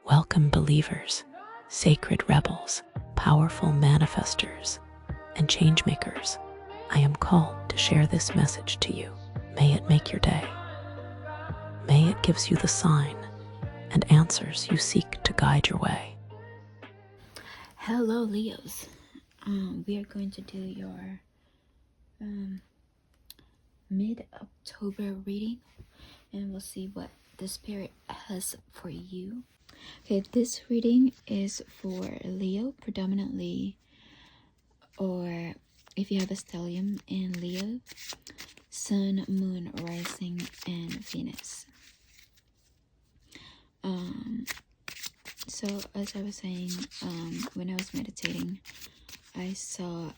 Welcome, believers, sacred rebels, powerful manifestors, and changemakers. I am called to share this message to you. May it make your day. May it gives you the sign and answers you seek to guide your way. Hello, Leos. We are going to do your mid-October reading, and we'll see what the spirit has for you. Okay, this reading is for Leo predominantly, or if you have a stellium in Leo, Sun, Moon, Rising, and Venus. So as I was saying, when I was meditating, I saw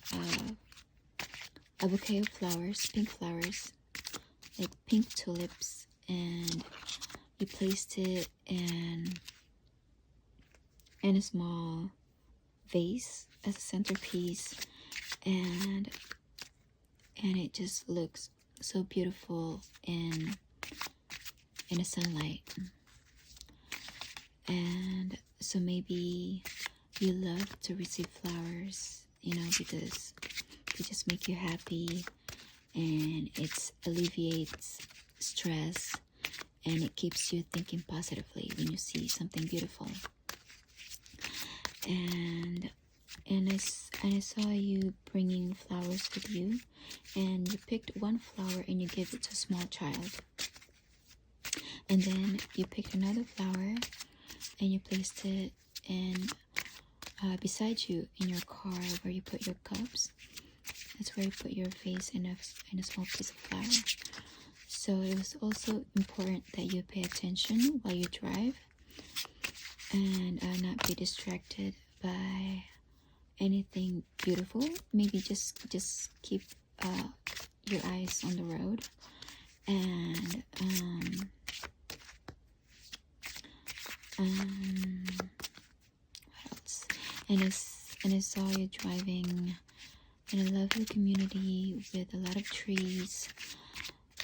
a bouquet of flowers, pink flowers, like pink tulips, and you placed it in a small vase as a centerpiece, and it just looks so beautiful in a sunlight. And so maybe you love to receive flowers, because they just make you happy, and it alleviates stress, and it keeps you thinking positively when you see something beautiful. And I saw you bringing flowers with you, and you picked one flower and you gave it to a small child, and then you picked another flower and you placed it in beside you in your car where you put your cups. That's where you put your face in a small piece of flower. So it was also important that you pay attention while you drive and not be distracted by anything beautiful. Maybe just keep your eyes on the road, and what else? And I saw you driving in a lovely community with a lot of trees,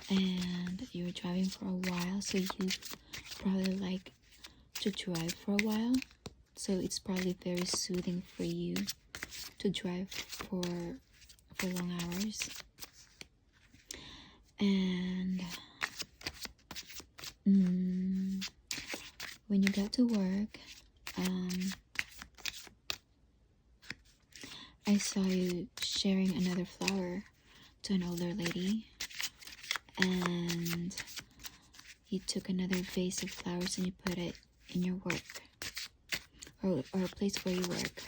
and you were driving for a while, so you probably like to drive for a while, so it's probably very soothing for you to drive for long hours. And when you got to work, I saw you sharing another flower to an older lady, and you took another vase of flowers and you put it in your work, or a place where you work.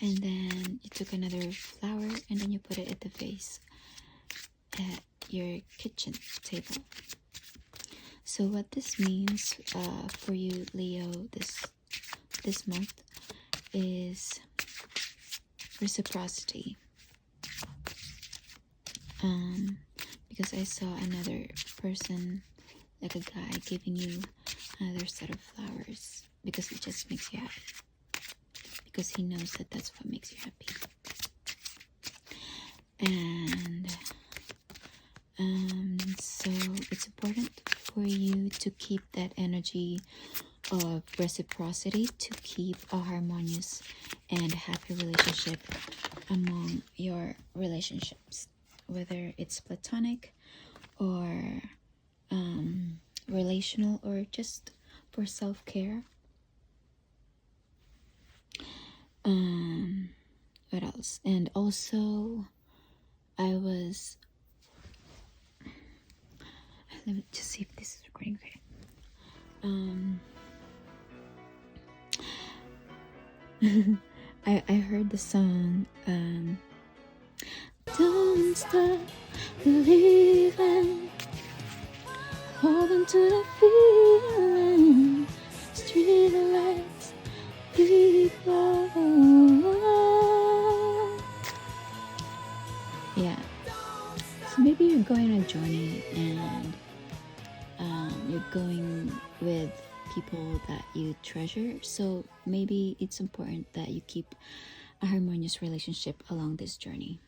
And then you took another flower and then you put it at the vase at your kitchen table. So what this means for you, Leo, this month is reciprocity. Because I saw another person, like a guy, giving you another set of flowers because it just makes you happy. Because he knows that that's what makes you happy. And so it's important for you to keep that energy of reciprocity, to keep a harmonious and happy relationship among your relationships, whether it's platonic or relational, or just for self-care. What else? And also let me just see if this is recording okay. I heard the song don't stop believing, hold on to the feeling, street lights, people. Yeah, so maybe you're going on a journey, and you're going with people that you treasure, so maybe it's important that you keep a harmonious relationship along this journey.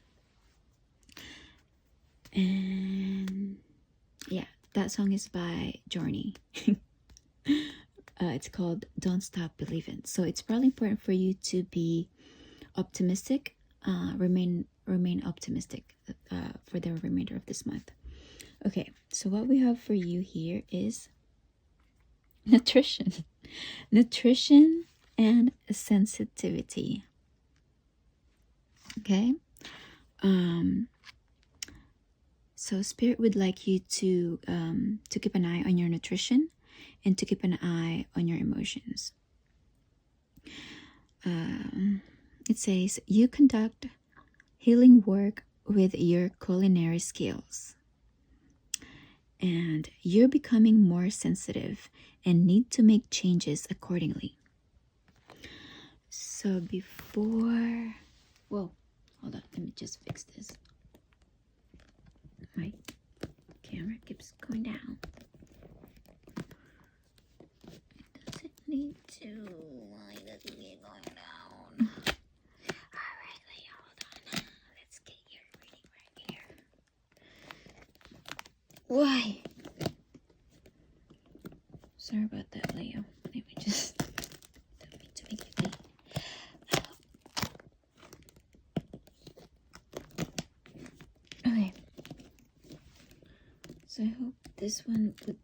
And yeah, that song is by Journey. it's called Don't Stop Believing. So it's probably important for you to be optimistic, remain optimistic for the remainder of this month. Okay, so what we have for you here is nutrition. Nutrition and sensitivity. Okay. So Spirit would like you to keep an eye on your nutrition and to keep an eye on your emotions. It says you conduct healing work with your culinary skills, and you're becoming more sensitive and need to make changes accordingly. So before, whoa, hold on, let me just fix this. My camera keeps going down. It doesn't need to. Why does it keep going down? Alright, Leo, hold on. Let's get your reading right here. Why? Sorry about that, Leo. Let me just don't mean to make you late. Okay. So I hope this one would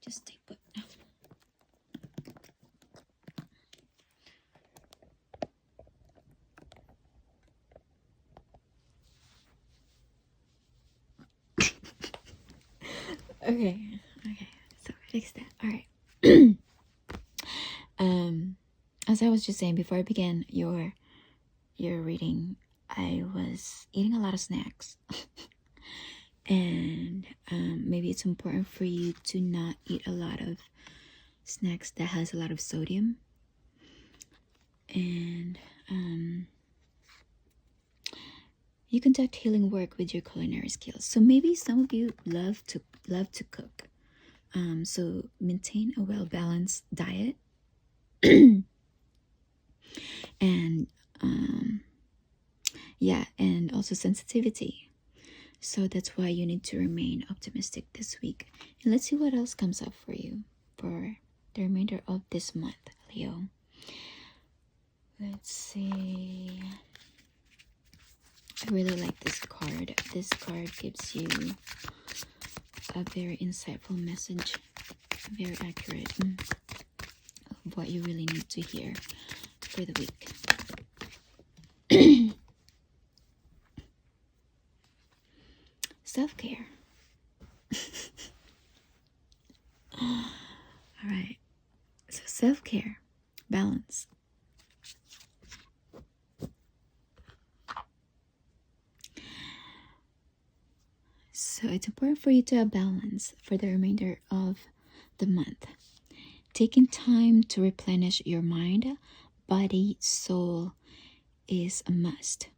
just stay put. Okay, so fix that. All right. As I was just saying before I began your reading, I was eating a lot of snacks. And maybe it's important for you to not eat a lot of snacks that has a lot of sodium. And you conduct healing work with your culinary skills. So maybe some of you love to cook. So maintain a well-balanced diet. And yeah, and also sensitivity. So that's why you need to remain optimistic this week. And let's see what else comes up for you for the remainder of this month, Leo. Let's see. I really like this card. This card gives you a very insightful message, very accurate of what you really need to hear for the week. Self-care. All right. So self-care, balance. So it's important for you to have balance for the remainder of the month. Taking time to replenish your mind, body, soul is a must.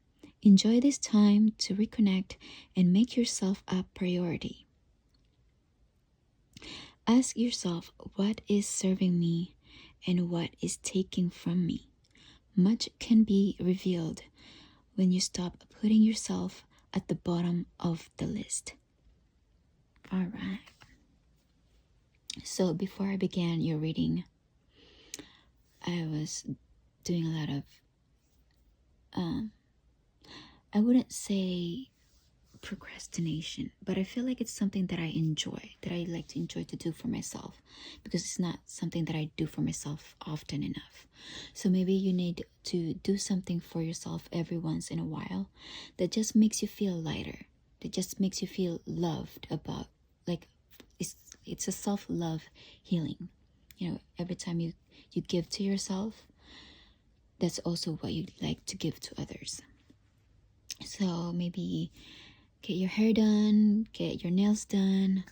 Enjoy this time to reconnect and make yourself a priority. Ask yourself, what is serving me and what is taking from me? Much can be revealed when you stop putting yourself at the bottom of the list. All right. So before I began your reading, I was doing a lot of, I wouldn't say procrastination, but I feel like it's something that I enjoy, that I like to enjoy to do for myself, because it's not something that I do for myself often enough. So maybe you need to do something for yourself every once in a while that just makes you feel lighter, that just makes you feel loved about, like it's a self-love healing. You know, every time you give to yourself, that's also what you'd like to give to others. So maybe get your hair done, get your nails done,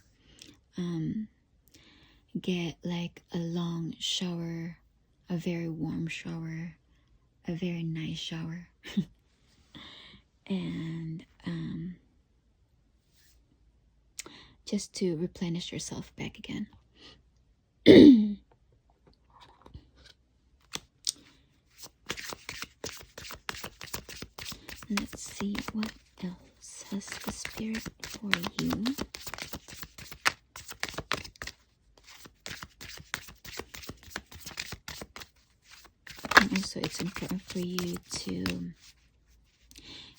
get like a long shower, a very warm shower, a very nice shower. And just to replenish yourself back again. Let's see what else has the Spirit for you. also it's important for you to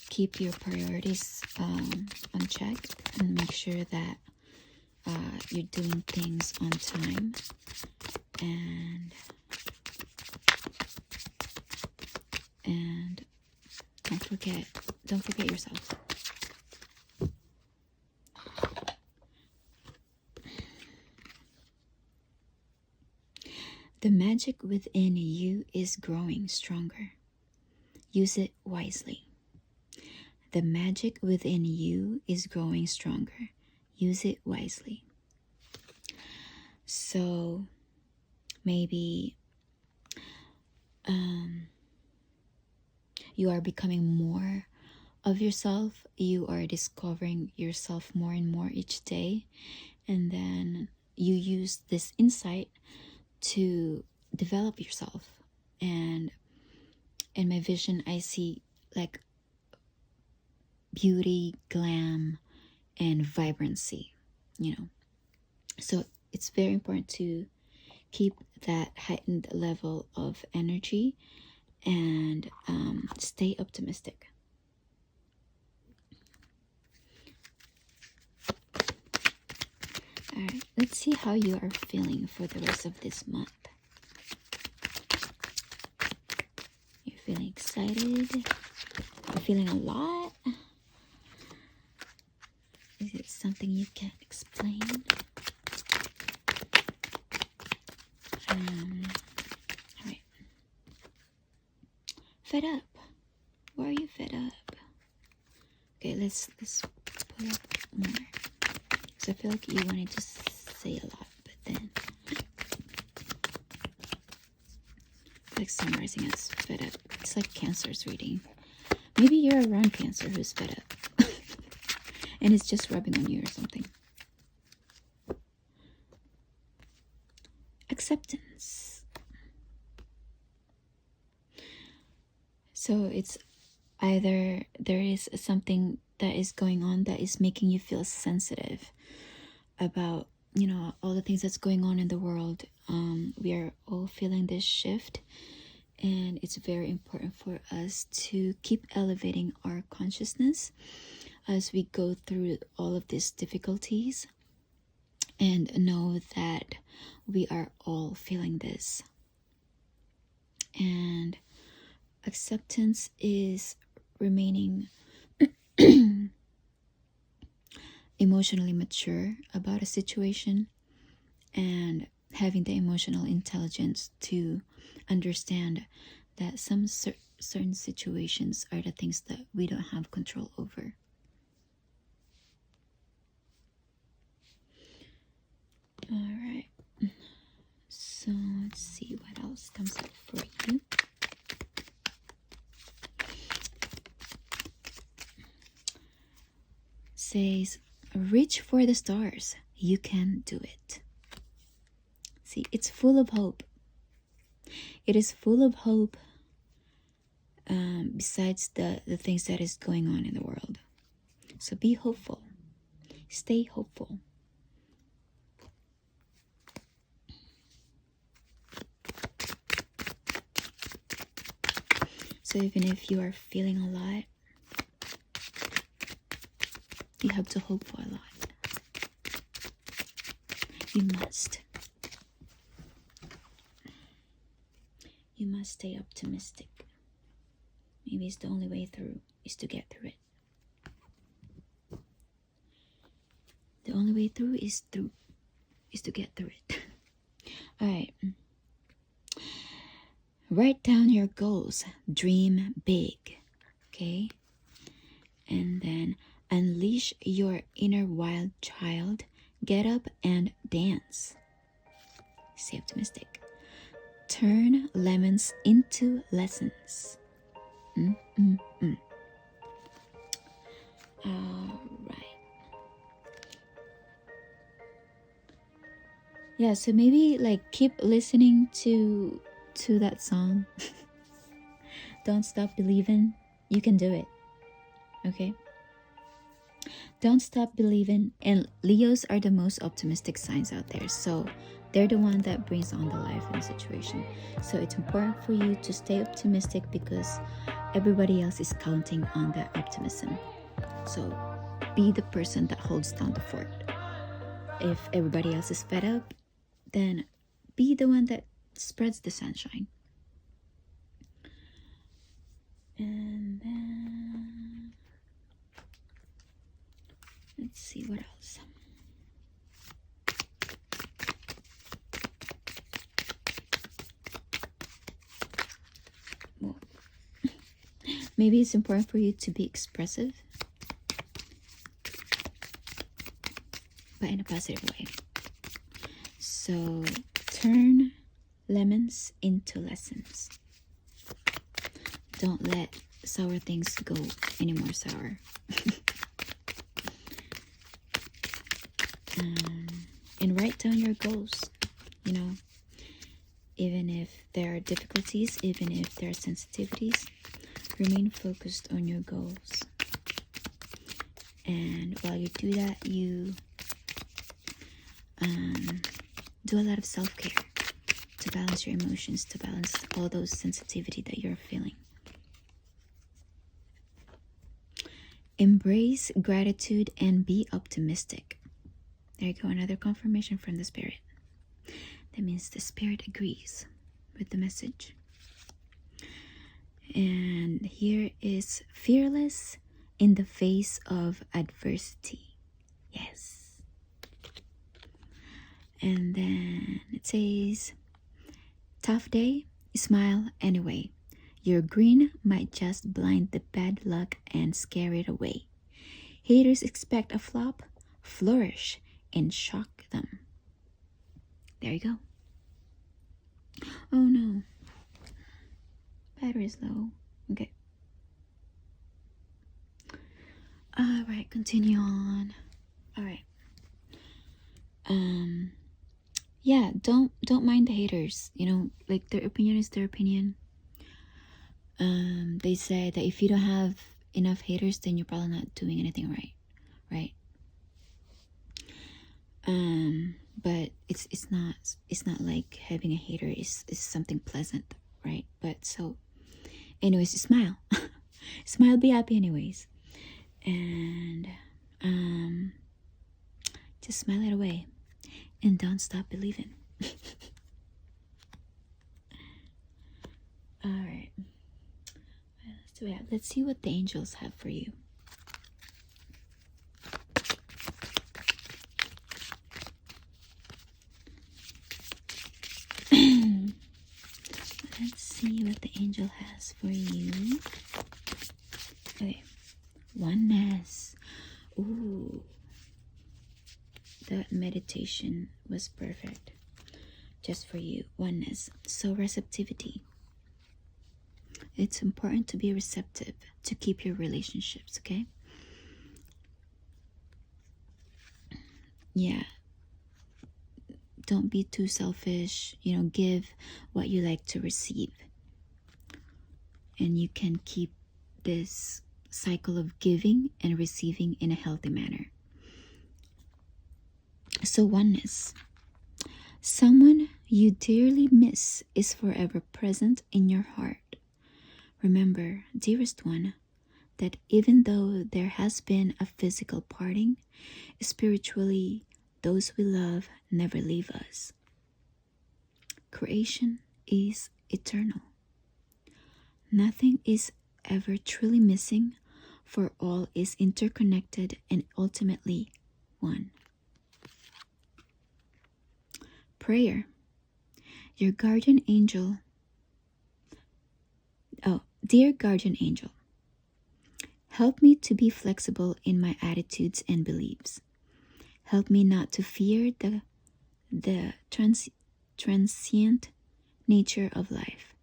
keep your priorities on check and make sure that you're doing things on time, and don't forget yourself. The magic within you is growing stronger. Use it wisely. The magic within you is growing stronger. Use it wisely. So maybe you are becoming more of yourself. You are discovering yourself more and more each day. And then you use this insight to develop yourself. And in my vision, I see like beauty, glam, and vibrancy, So it's very important to keep that heightened level of energy and stay optimistic. All right, let's see how you are feeling for the rest of this month. You're feeling excited? You're feeling a lot? Is it something you can't explain? All right. Fed up. Why are you fed up? Okay, let's pull up more. So I feel like you wanted to say a lot, but then like summarizing as fed up. It's like Cancer's reading. Maybe you're around Cancer who's fed up. And it's just rubbing on you or something. Acceptance. So it's either there is something that is going on that is making you feel sensitive about, all the things that's going on in the world. We are all feeling this shift, and it's very important for us to keep elevating our consciousness as we go through all of these difficulties, and know that we are all feeling this. And acceptance is remaining emotionally mature about a situation and having the emotional intelligence to understand that some certain situations are the things that we don't have control over. All right, so let's see what else comes up for you. Says, reach for the stars. You can do it. See, it's full of hope. It is full of hope besides the things that is going on in the world. So be hopeful. Stay hopeful. So even if you are feeling a lot, you have to hope for a lot. You must. You must stay optimistic. Maybe it's the only way through is to get through it. The only way through is to get through it. All right. Write down your goals. Dream big. Okay? And then unleash your inner wild child. Get up and dance. Stay optimistic. Turn lemons into lessons. All right. Yeah, so maybe keep listening to that song. Don't stop believing. You can do it. Okay? Don't stop believing. And Leos are the most optimistic signs out there. So they're the one that brings on the life in the situation. So it's important for you to stay optimistic because everybody else is counting on that optimism. So be the person that holds down the fort. If everybody else is fed up, then be the one that spreads the sunshine. And then let's see what else. Well, maybe it's important for you to be expressive, but in a positive way. So turn lemons into lessons. Don't let sour things go any more sour. And write down your goals. You know, even if there are difficulties, even if there are sensitivities, remain focused on your goals. And while you do that, you do a lot of self-care to balance your emotions, to balance all those sensitivity that you're feeling. Embrace gratitude and be optimistic. There you go, another confirmation from the Spirit. That means the Spirit agrees with the message. And here is fearless in the face of adversity. Yes. And then it says, tough day, smile anyway. Your grin might just blind the bad luck and scare it away. Haters expect a flop, flourish and shock them. There you go. Oh no. Battery is low. Okay. Alright, continue on. Alright. Yeah, don't mind the haters. You know, like their opinion is their opinion. They say that if you don't have enough haters, then you're probably not doing anything right? But it's not like having a hater is something pleasant, right? But so, anyways, smile, smile, be happy, anyways, and just smile it away, and don't stop believing. All right. So yeah, let's see what the angels have for you. Let's see what the angel has for you. Okay, oneness. Ooh, that meditation was perfect, just for you. Oneness. So receptivity. It's important to be receptive to keep your relationships, okay? Yeah. Don't be too selfish. You know, give what you like to receive. And you can keep this cycle of giving and receiving in a healthy manner. So oneness. Someone you dearly miss is forever present in your heart. Remember, dearest one, that even though there has been a physical parting, spiritually, those we love never leave us. Creation is eternal. Nothing is ever truly missing, for all is interconnected and ultimately one. Prayer. Your guardian angel. Dear guardian angel, help me to be flexible in my attitudes and beliefs. Help me not to fear the transient nature of life.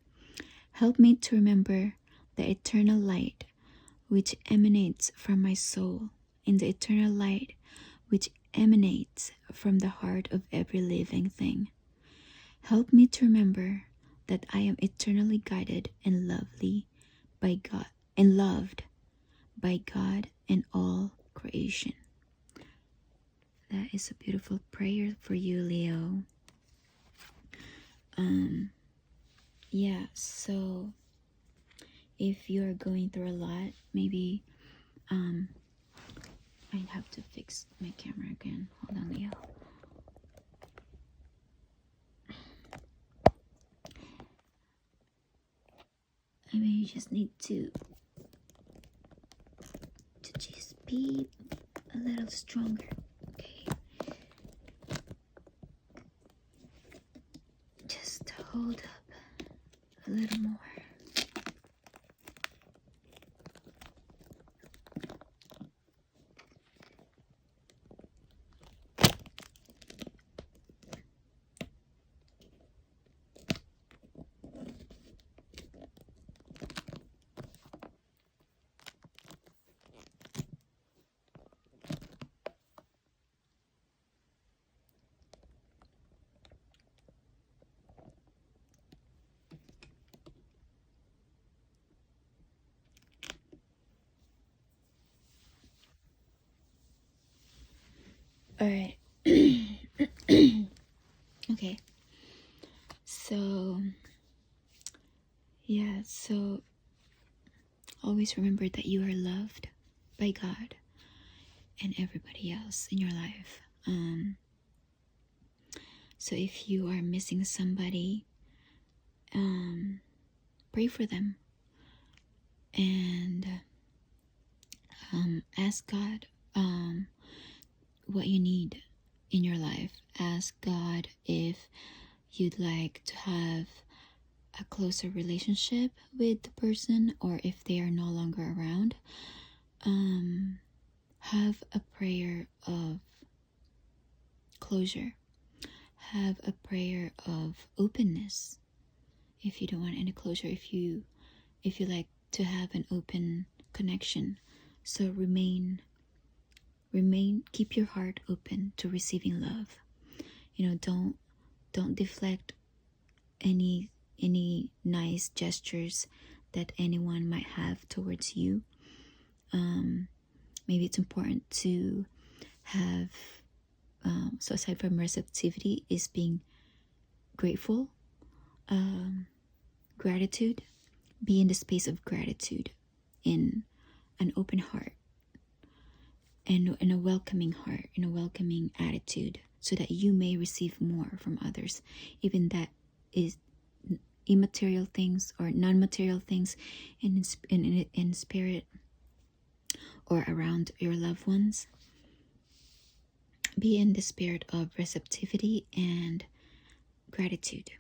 Help me to remember the eternal light which emanates from my soul and the eternal light which emanates from the heart of every living thing. Help me to remember that I am eternally guided and lovely by God and loved by God and all creation. That is a beautiful prayer for you, Leo. Yeah, so if you're going through a lot, maybe I'd have to fix my camera again. Hold on, Leo. I mean, you just need to just be a little stronger, okay? Just hold up a little more. All right. Okay. So, yeah, so always remember that you are loved by God and everybody else in your life. So if you are missing somebody, pray for them and ask God what you need in your life. Ask God if you'd like to have a closer relationship with the person, or if they are no longer around. Have a prayer of closure. Have a prayer of openness. If you don't want any closure, if you like to have an open connection, so remain, keep your heart open to receiving love. You know, don't deflect any nice gestures that anyone might have towards you. Maybe it's important to have, so aside from receptivity, is being grateful, gratitude. Be in the space of gratitude, in an open heart, and in a welcoming heart, in a welcoming attitude, so that you may receive more from others, even that is immaterial things or non-material things, in spirit or around your loved ones. Be in the spirit of receptivity and gratitude.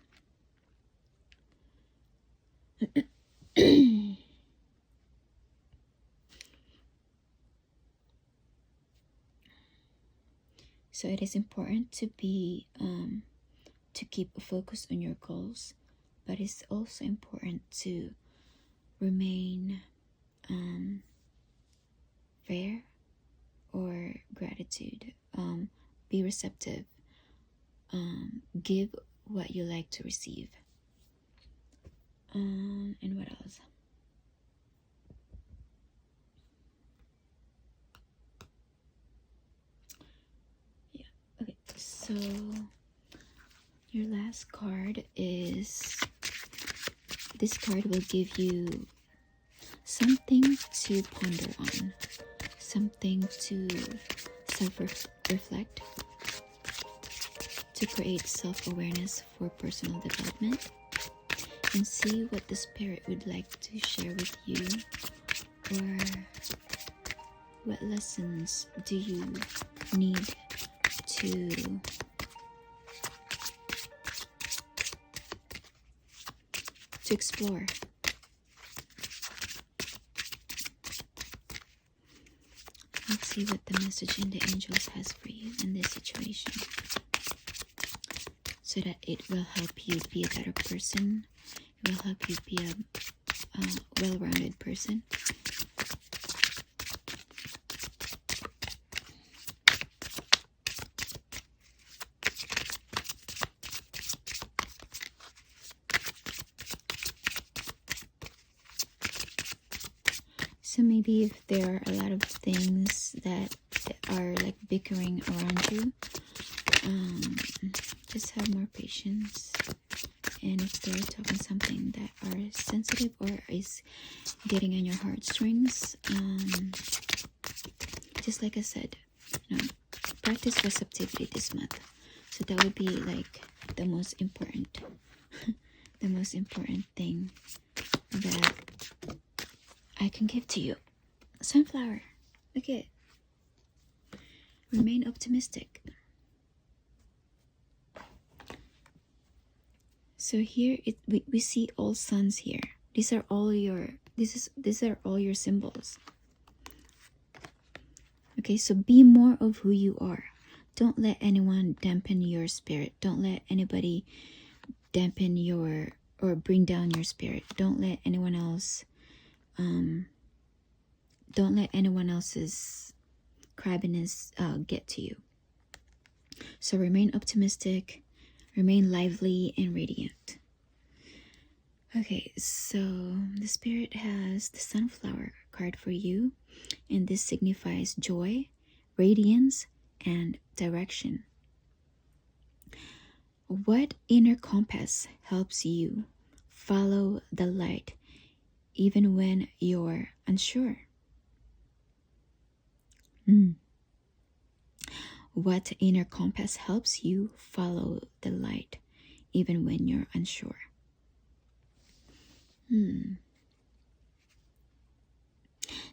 So it is important to be to keep a focus on your goals, but it's also important to remain fair or gratitude. Be receptive. Give what you like to receive. And what else? Yeah. Okay. So your last card is, this card will give you something to ponder on, something to self-reflect, to create self-awareness for personal development, and see what the Spirit would like to share with you, or what lessons do you need to explore. Let's see what the message in the angels has for you in this situation, so that it will help you be a better person. It will help you be a well-rounded person. So maybe if there are a lot of things that are like bickering around you, just have more patience. And if they're talking something that are sensitive or is getting on your heartstrings, just like I said, practice receptivity this month. So that would be like the most important the most important thing that I can give to you. Sunflower, look at it. Remain optimistic. So here we see all suns here. These are all your symbols. Okay, so be more of who you are. Don't let anyone dampen your spirit. Don't let anybody dampen your or bring down your spirit. Don't let anyone else don't let anyone else's crabbiness get to you. So remain optimistic, remain lively and radiant. Okay, so the spirit has the sunflower card for you, and this signifies joy, radiance, and direction. What inner compass helps you follow the light even when you're unsure? What inner compass helps you follow the light even when you're unsure?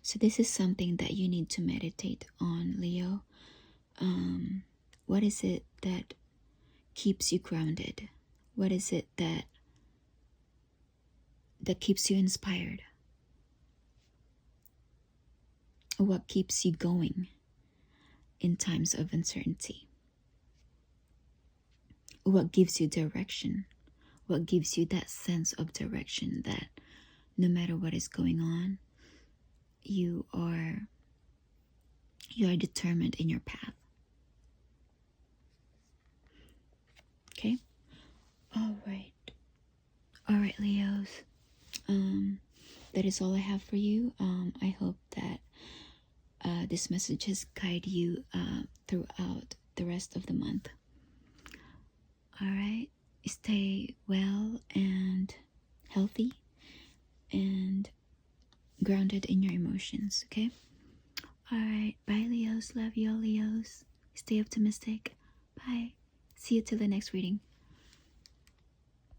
So this is something that you need to meditate on, Leo. What is it that keeps you grounded? What is it that keeps you inspired? What keeps you going in times of uncertainty? What gives you direction? What gives you that sense of direction that no matter what is going on, you are determined in your path? Okay? All right, Leos. That is all I have for you. I hope that this message has guided you throughout the rest of the month. All right, stay well and healthy and grounded in your emotions. Okay. All right, bye, Leos. Love you all, Leos. Stay optimistic. Bye. See you till the next reading.